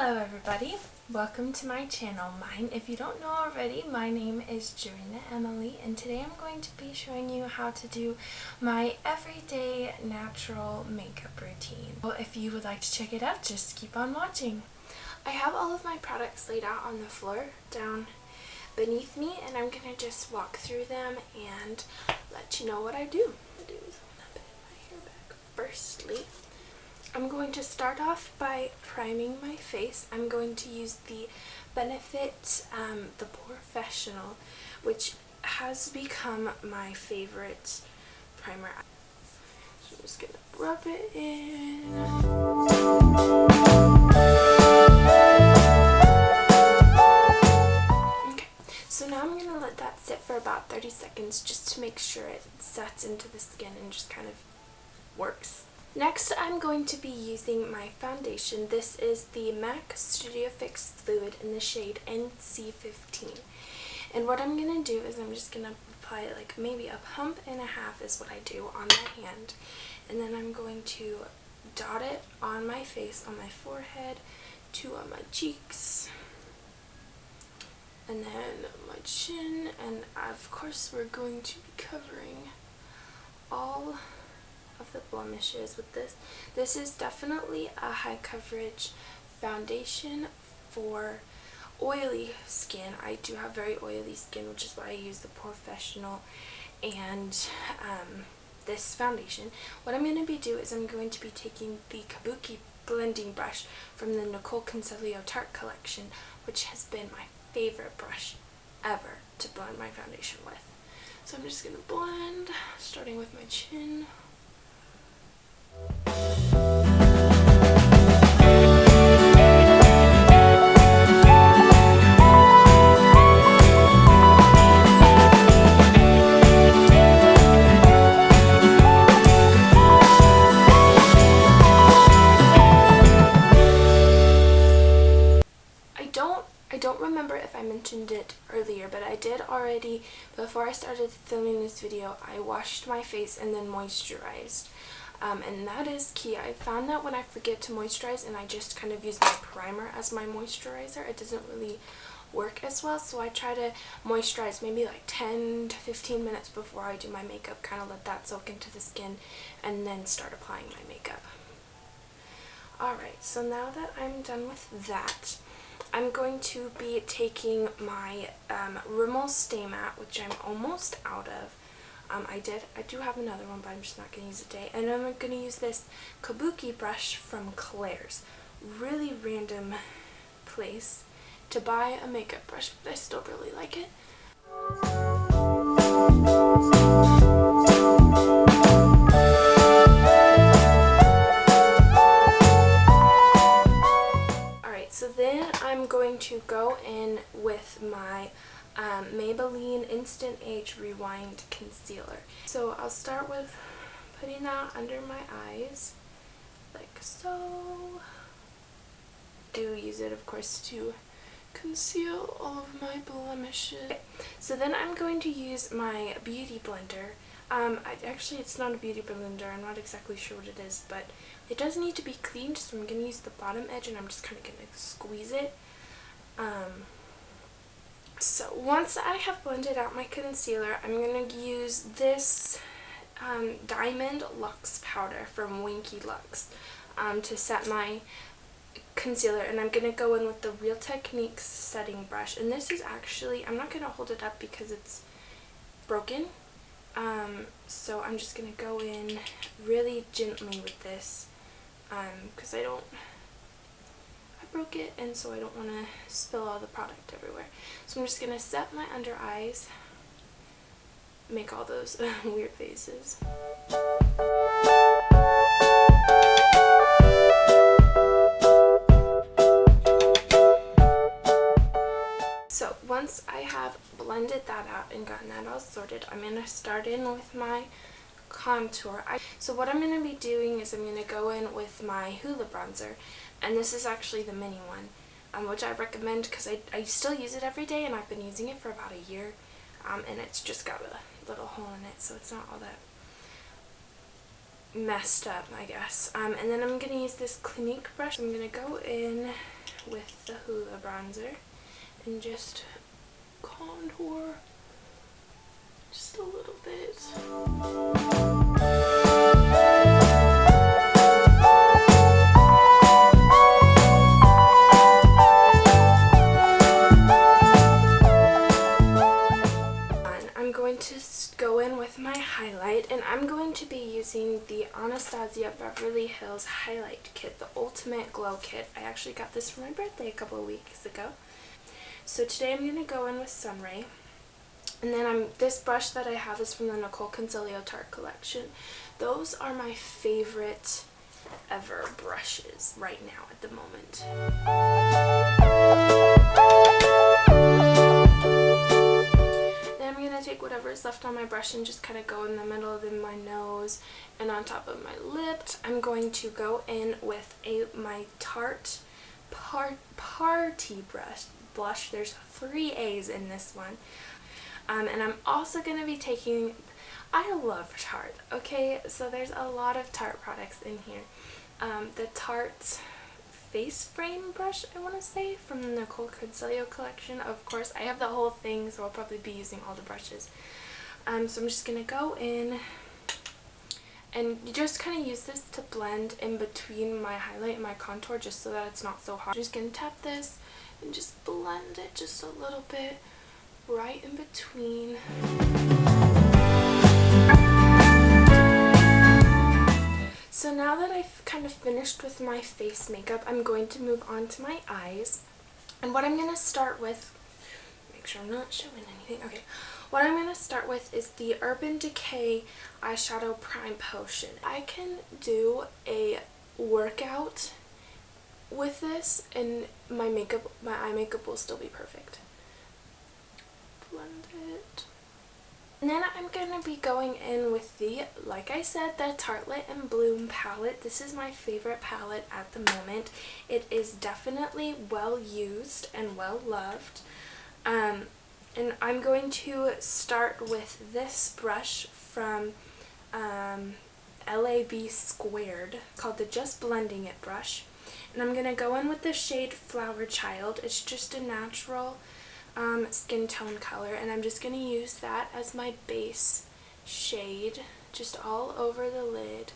Hello everybody, welcome to my channel. If you don't know already, my name is Joanna Emily, and today I'm going to be showing you how to do my everyday natural makeup routine. Well, if you would like to check it out, just keep on watching. I have all of my products laid out on the floor down beneath me, and I'm going to just walk through them and let you know what I do. I'm going to put my hair back. Firstly, I'm going to start off by priming my face. I'm going to use the Benefit the Professional, which has become my favorite primer. So I'm just going to rub it in. Okay, so now I'm going to let that sit for about 30 seconds just to make sure it sets into the skin and just kind of works. Next, I'm going to be using my foundation. This is the MAC Studio Fix Fluid in the shade NC15. And what I'm going to do is I'm just going to apply like maybe a pump and a half is what I do on my hand. And then I'm going to dot it on my face, on my forehead, two on my cheeks, and then my chin. And of course we're going to be covering all of the blemishes with this. This is definitely a high coverage foundation for oily skin. I do have very oily skin, which is why I use the Professional and this foundation. What I'm going to be doing is I'm going to be taking the Kabuki blending brush from the Nicol Concilio Tarte collection, which has been my favorite brush ever to blend my foundation with. So I'm just going to blend, starting with my chin. I don't remember if I mentioned it earlier, but I did already, before I started filming this video, I washed my face and then moisturized. And that is key. I found that when I forget to moisturize and I just kind of use my primer as my moisturizer, it doesn't really work as well. So I try to moisturize maybe like 10 to 15 minutes before I do my makeup, kind of let that soak into the skin, and then start applying my makeup. Alright, so now that I'm done with that, I'm going to be taking my Rimmel Stay Matte, which I'm almost out of. I do have another one, but I'm just not going to use it today. And I'm going to use this Kabuki brush from Claire's. Really random place to buy a makeup brush, but I still really like it. Alright, so then I'm going to go in with my Maybelline Instant Age Rewind Concealer. So I'll start with putting that under my eyes, like so. Do use it, of course, to conceal all of my blemishes. Okay. So then I'm going to use my beauty blender. Actually, it's not a beauty blender. I'm not exactly sure what it is, but it does need to be cleaned, so I'm going to use the bottom edge, and I'm just kind of going to squeeze it. So once I have blended out my concealer, I'm going to use this Diamond Luxe powder from Winky Lux to set my concealer, and I'm going to go in with the Real Techniques setting brush. And this is actually, I'm not going to hold it up because it's broken, so I'm just going to go in really gently with this because I broke it, and so I don't want to spill all the product everywhere. So I'm just going to set my under eyes, make all those weird faces. So once I have blended that out and gotten that all sorted, I'm going to start in with my contour. So what I'm going to be doing is I'm going to go in with my Hoola bronzer, and this is actually the mini one, which I recommend because I still use it every day, and I've been using it for about a year, and it's just got a little hole in it, so it's not all that messed up, I guess. And then I'm going to use this Clinique brush. I'm going to go in with the Hoola bronzer and just contour just a little bit. I'm going to go in with my highlight, and I'm going to be using the Anastasia Beverly Hills Highlight Kit, the Ultimate Glow Kit. I actually got this for my birthday a couple of weeks ago. So today I'm going to go in with Sunray. And then this brush that I have is from the Nicol Concilio Tarte collection. Those are my favorite ever brushes right now at the moment. Then I'm going to take whatever is left on my brush and just kind of go in the middle of my nose and on top of my lips. I'm going to go in with my Tarte Party blush. There's 3 A's in this one. And I'm also going to be taking, I love Tarte, okay? So there's a lot of Tarte products in here. The Tarte face frame brush, I want to say, from the Nicol Concilio collection. Of course, I have the whole thing, so I'll probably be using all the brushes. So I'm just going to go in and you just kind of use this to blend in between my highlight and my contour just so that it's not so hard. I'm just going to tap this and just blend it just a little bit right in between. So now that I've kind of finished with my face makeup, I'm going to move on to my eyes. And what I'm going to start with, make sure I'm not showing anything. Okay, what I'm going to start with is the Urban Decay Eyeshadow Prime Potion. I can do a workout with this and my eye makeup will still be perfect. Blend it. And then I'm going to be going in with the, like I said, the Tartelette and Bloom palette. This is my favorite palette at the moment. It is definitely well used and well loved. And I'm going to start with this brush from LAB Squared called the Just Blending It brush. And I'm going to go in with the shade Flower Child. It's just a natural skin tone color, and I'm just going to use that as my base shade just all over the lid.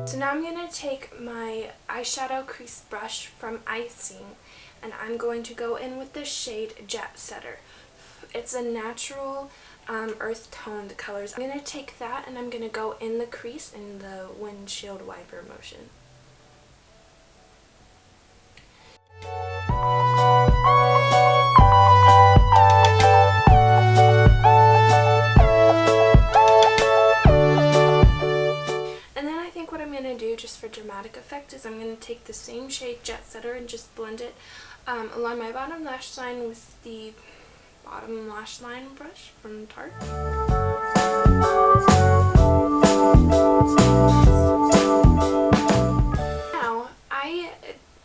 So now I'm going to take my eyeshadow crease brush from Icing, and I'm going to go in with the shade Jet Setter. It's a natural earth toned colors. I'm going to take that and I'm going to go in the crease in the windshield wiper motion. And then I think what I'm going to do just for dramatic effect is I'm going to take the same shade Jet Setter and just blend it along my bottom lash line with the bottom lash line brush from Tarte. Now,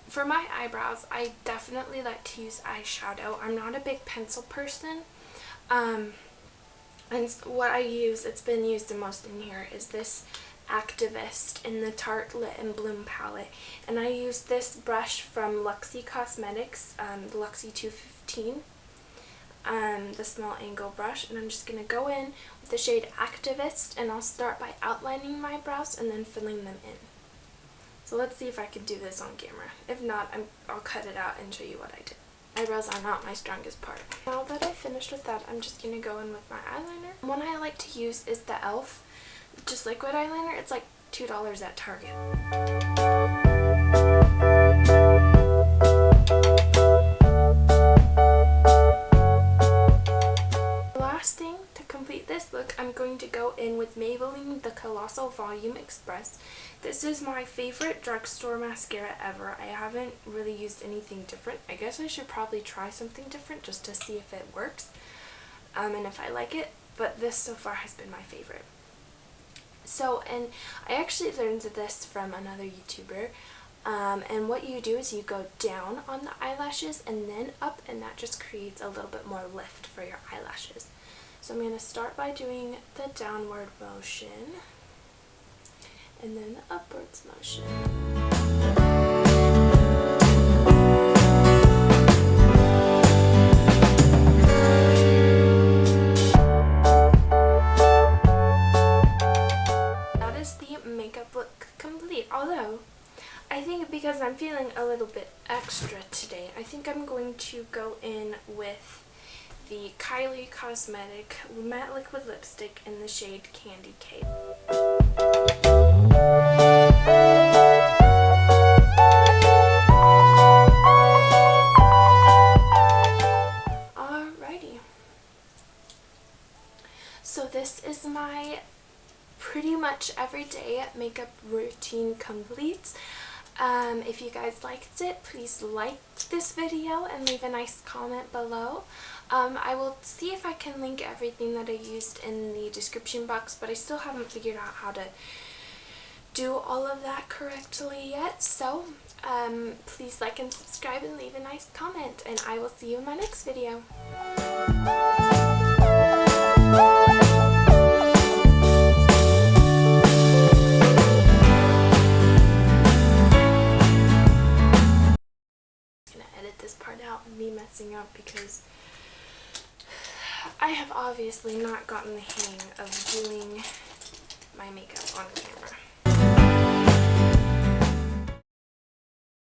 for my eyebrows, I definitely like to use eyeshadow. I'm not a big pencil person. And what I use, it's been used the most in here, is this Activist in the Tarte Lit and Bloom palette. And I use this brush from Luxie Cosmetics, the Luxie 215. The small angle brush, and I'm just going to go in with the shade Activist, and I'll start by outlining my brows and then filling them in. So let's see if I can do this on camera. If not, I'll cut it out and show you what I did. Eyebrows are not my strongest part. Now that I've finished with that, I'm just going to go in with my eyeliner. One I like to use is the e.l.f. just liquid eyeliner. It's like $2 at Target. This look, I'm going to go in with Maybelline the Colossal Volume Express. This is my favorite drugstore mascara ever. I haven't really used anything different. I guess I should probably try something different just to see if it works and if I like it, but this so far has been my favorite. So, and I actually learned this from another YouTuber. And what you do is you go down on the eyelashes and then up, and that just creates a little bit more lift for your eyelashes. So I'm going to start by doing the downward motion and then the upwards motion. That is the makeup look complete. Although, I think because I'm feeling a little bit extra today, I think I'm going to go in with the Kylie Cosmetic Matte Liquid Lipstick in the shade Candy Cane. Alrighty. So this is my pretty much everyday makeup routine complete. If you guys liked it, please like this video and leave a nice comment below. I will see if I can link everything that I used in the description box, but I still haven't figured out how to do all of that correctly yet. So please like and subscribe and leave a nice comment, and I will see you in my next video. This part out and me messing up because I have obviously not gotten the hang of doing my makeup on camera.